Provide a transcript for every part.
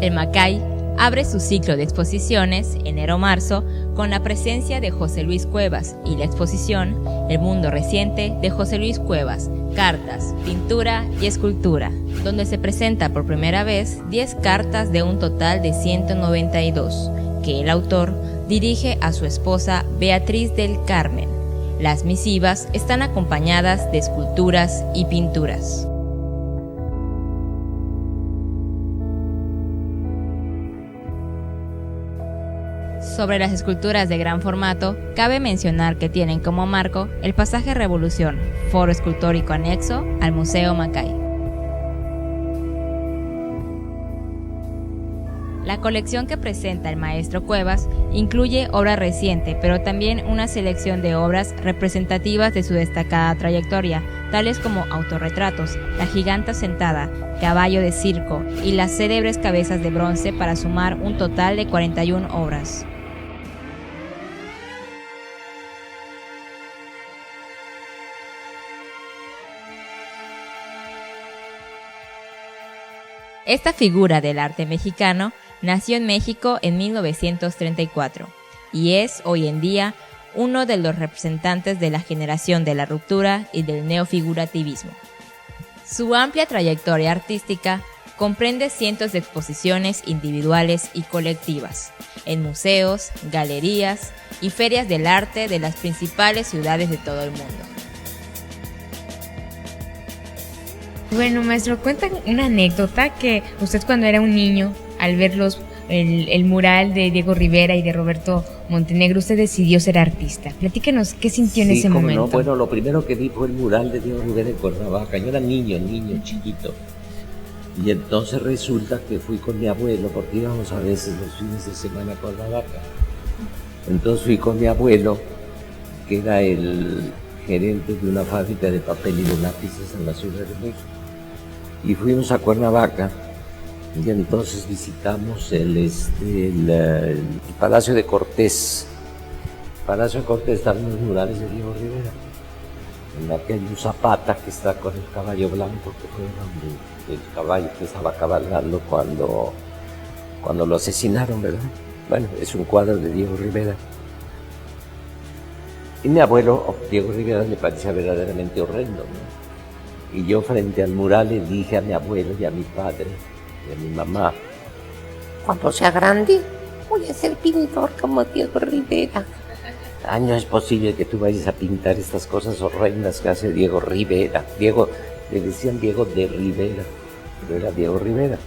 El Macay abre su ciclo de exposiciones enero-marzo con la presencia de José Luis Cuevas y la exposición El Mundo Reciente de José Luis Cuevas, Cartas, Pintura y Escultura, donde se presenta por primera vez 10 cartas de un total de 192, que el autor dirige a su esposa Beatriz del Carmen. Las misivas están acompañadas de esculturas y pinturas. Sobre las esculturas de gran formato, cabe mencionar que tienen como marco el pasaje Revolución, foro escultórico anexo al Museo Macay. La colección que presenta el maestro Cuevas incluye obra reciente, pero también una selección de obras representativas de su destacada trayectoria, tales como autorretratos, La Giganta Sentada, Caballo de Circo y las célebres cabezas de bronce, para sumar un total de 41 obras. Esta figura del arte mexicano nació en México en 1934 y es hoy en día uno de los representantes de la generación de la ruptura y del neofigurativismo. Su amplia trayectoria artística comprende cientos de exposiciones individuales y colectivas en museos, galerías y ferias del arte de las principales ciudades de todo el mundo. Bueno, maestro, cuenta una anécdota que usted cuando era un niño, al ver el mural de Diego Rivera y de Roberto Montenegro, usted decidió ser artista. Platíquenos, ¿qué sintió en ese momento? No. Bueno, lo primero que vi fue el mural de Diego Rivera en Cuernavaca. Yo era niño chiquito. Y entonces resulta que fui con mi abuelo, porque íbamos a veces los fines de semana a Cuernavaca. Entonces fui con mi abuelo, que era el gerente de una fábrica de papel y de lápices en la Ciudad de México. Y fuimos a Cuernavaca y entonces visitamos el Palacio de Cortés. El Palacio de Cortés están los murales de Diego Rivera. En la que hay un Zapata que está con el caballo blanco, que fue el caballo que estaba cabalgando cuando lo asesinaron, ¿verdad? Bueno, es un cuadro de Diego Rivera. Y mi abuelo, Diego Rivera, le parecía verdaderamente horrendo, ¿no? Y yo frente al mural le dije a mi abuelo y a mi padre y a mi mamá: cuando sea grande voy a ser pintor como Diego Rivera. No es posible que tú vayas a pintar estas cosas horrendas que hace Diego Rivera. Le decían Diego de Rivera, pero era Diego Rivera.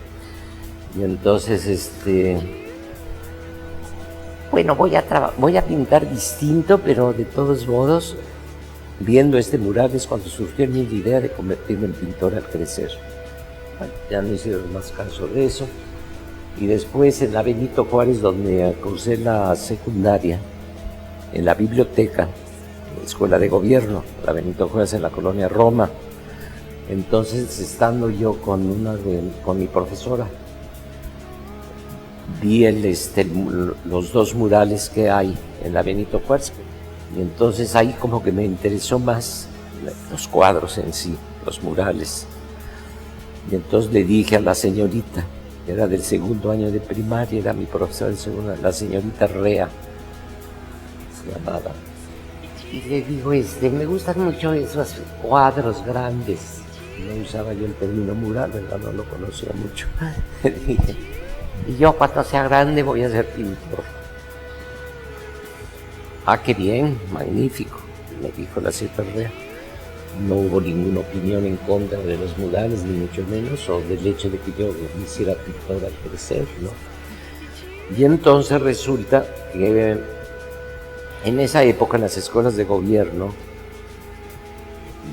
Y entonces, bueno, voy a pintar distinto, pero de todos modos, viendo este mural es cuando surgió en mí la idea de convertirme en pintor al crecer. Bueno, ya no hicieron más caso de eso. Y después en la Benito Juárez, donde cursé la secundaria, en la biblioteca, la escuela de gobierno, la Benito Juárez en la colonia Roma. Entonces, estando yo con mi profesora, vi los dos murales que hay en la Benito Juárez. Y entonces ahí como que me interesó más los cuadros en sí, los murales. Y entonces le dije a la señorita, que era del segundo año de primaria, era mi profesora del segundo, la señorita Rea, se llamaba. Y le digo, me gustan mucho esos cuadros grandes. No usaba yo el término mural, ¿verdad? No lo conocía mucho. Le dije, y yo cuando sea grande voy a ser pintor. Ah, qué bien, magnífico, me dijo la señorita Rea. No hubo ninguna opinión en contra de los murales, ni mucho menos, o del hecho de que yo me hiciera pintor al crecer, ¿no? Y entonces resulta que en esa época, en las escuelas de gobierno,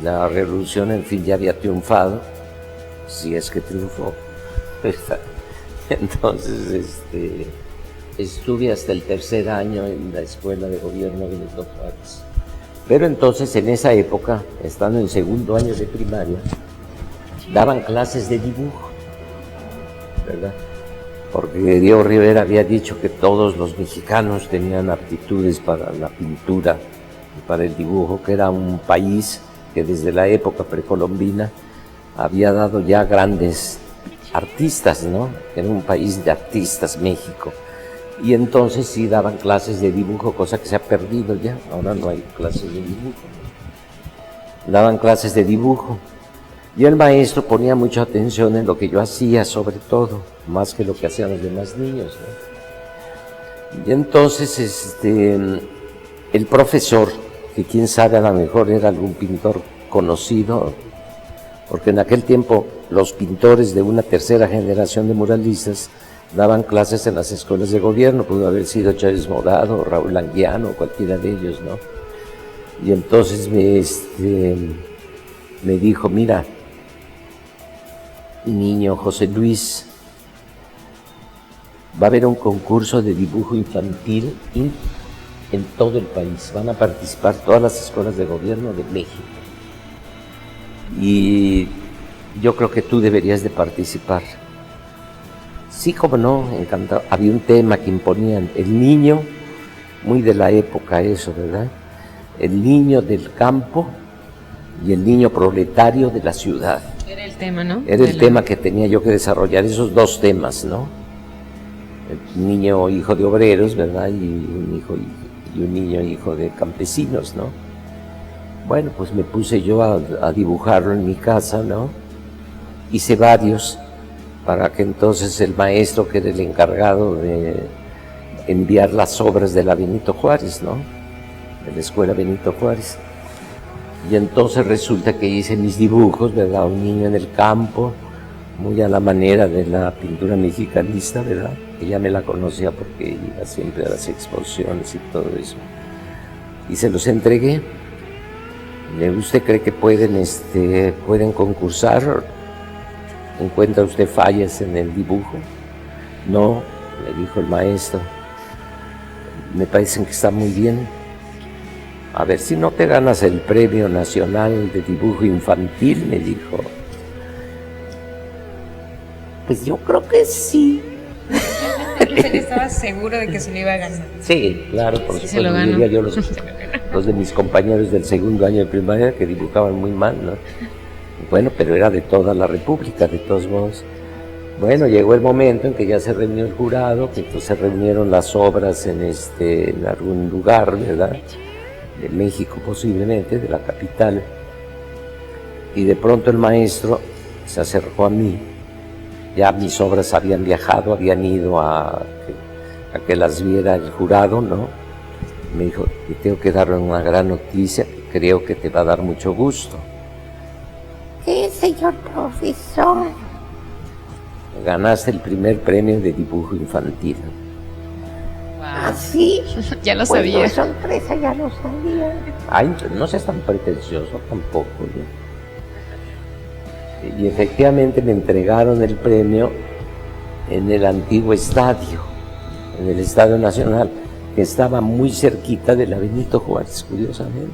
la revolución, en fin, ya había triunfado, si es que triunfó. Entonces, estuve hasta el tercer año en la escuela de gobierno de Benito Juárez. Pero entonces, en esa época, estando en segundo año de primaria, daban clases de dibujo, ¿verdad? Porque Diego Rivera había dicho que todos los mexicanos tenían aptitudes para la pintura y para el dibujo, que era un país que desde la época precolombina había dado ya grandes artistas, ¿no? Era un país de artistas, México. Y entonces sí daban clases de dibujo, cosa que se ha perdido ya. Ahora no hay clases de dibujo. Daban clases de dibujo. Y el maestro ponía mucha atención en lo que yo hacía, sobre todo, más que lo que hacían los demás niños, ¿no? Y entonces el profesor, que quién sabe, a lo mejor era algún pintor conocido, porque en aquel tiempo los pintores de una tercera generación de muralistas daban clases en las escuelas de gobierno, pudo haber sido Chávez Morado, Raúl Anguiano, cualquiera de ellos, ¿no? Y entonces me dijo, mira, niño José Luis, va a haber un concurso de dibujo infantil en todo el país, van a participar todas las escuelas de gobierno de México. Y yo creo que tú deberías de participar. Sí, como no, encantado. Había un tema que imponían, el niño, muy de la época eso, ¿verdad? El niño del campo y el niño proletario de la ciudad. Era el tema, ¿no? Era el tema que tenía yo que desarrollar, esos dos temas, ¿no? El niño hijo de obreros, ¿verdad? Y un niño hijo de campesinos, ¿no? Bueno, pues me puse yo a dibujarlo en mi casa, ¿no? Hice varios, para que entonces el maestro, que era el encargado de enviar las obras de la Benito Juárez, ¿no? De la escuela Benito Juárez. Y entonces resulta que hice mis dibujos, ¿verdad? Un niño en el campo, muy a la manera de la pintura mexicanista, ¿verdad? Ella me la conocía porque iba siempre a las exposiciones y todo eso. Y se los entregué. ¿Usted cree que pueden concursar? ¿Encuentra usted fallas en el dibujo? No, le dijo el maestro. Me parecen que está muy bien. A ver si no te ganas el Premio Nacional de Dibujo Infantil, me dijo. Pues yo creo que sí. Usted estaba seguro de que se lo iba a ganar. Sí, claro, por supuesto. Se lo ganó. Diría yo los de mis compañeros del segundo año de primaria que dibujaban muy mal, ¿no? Bueno, pero era de toda la República, de todos modos. Bueno, llegó el momento en que ya se reunió el jurado, que entonces se reunieron las obras en algún lugar, ¿verdad? De México posiblemente, de la capital. Y de pronto el maestro se acercó a mí. Ya mis obras habían viajado, habían ido a que las viera el jurado, ¿no? Me dijo, te tengo que dar una gran noticia, que creo que te va a dar mucho gusto. ¿Qué, señor profesor? Ganaste el primer premio de dibujo infantil. ¿Así? Ya lo Pues sabía. no es sorpresa, ya lo sabía. Ay, no seas tan pretencioso tampoco, ¿no? Y efectivamente me entregaron el premio en el antiguo estadio, en el Estadio Nacional, que estaba muy cerquita de la Benito Juárez, curiosamente.